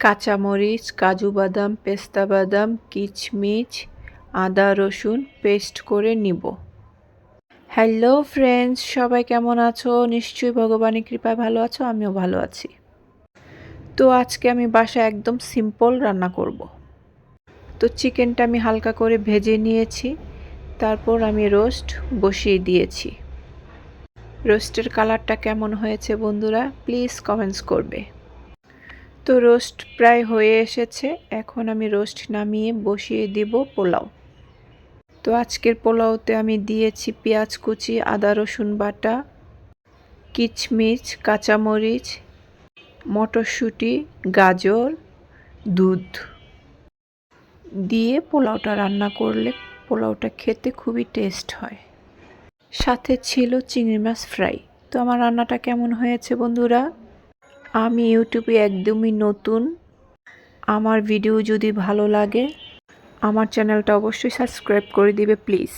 কাঁচামরিচ, কাজু বাদাম, পেস্তা বাদাম, কিচমিচ, আদা রসুন পেস্ট করে নিব। হ্যালো ফ্রেন্ডস, সবাই কেমন আছো? নিশ্চয়ই ভগবানের কৃপায় ভালো আছো, আমিও ভালো আছি। তো আজকে আমি বাসায় একদম সিম্পল রান্না করব। তো চিকেনটা আমি হালকা করে ভেজে নিয়েছি, তারপর আমি রোস্ট বসিয়ে দিয়েছি। রোস্টের কালারটা কেমন হয়েছে বন্ধুরা প্লিজ কমেন্টস করবে। তো রোস্ট প্রায় হয়ে এসেছে, এখন আমি রোস্ট নামিয়ে বসিয়ে দিব পোলাও। তো আজকের পোলাওতে আমি দিয়েছি পেঁয়াজ কুচি, আদা রসুন বাটা, কিচমিচ, কাঁচামরিচ, মটরশুঁটি, গাজর, দুধ দিয়ে পোলাওটা রান্না করলে পোলাওটা খেতে খুবই টেস্ট হয়। সাথে ছিল চিংড়ি মাছ ফ্রাই। তো আমার রান্নাটা কেমন হয়েছে বন্ধুরা? আমি ইউটিউবে একদমই নতুন। আমার ভিডিও যদি ভালো লাগে আমার চ্যানেলটা অবশ্যই সাবস্ক্রাইব করে দিবে প্লিজ।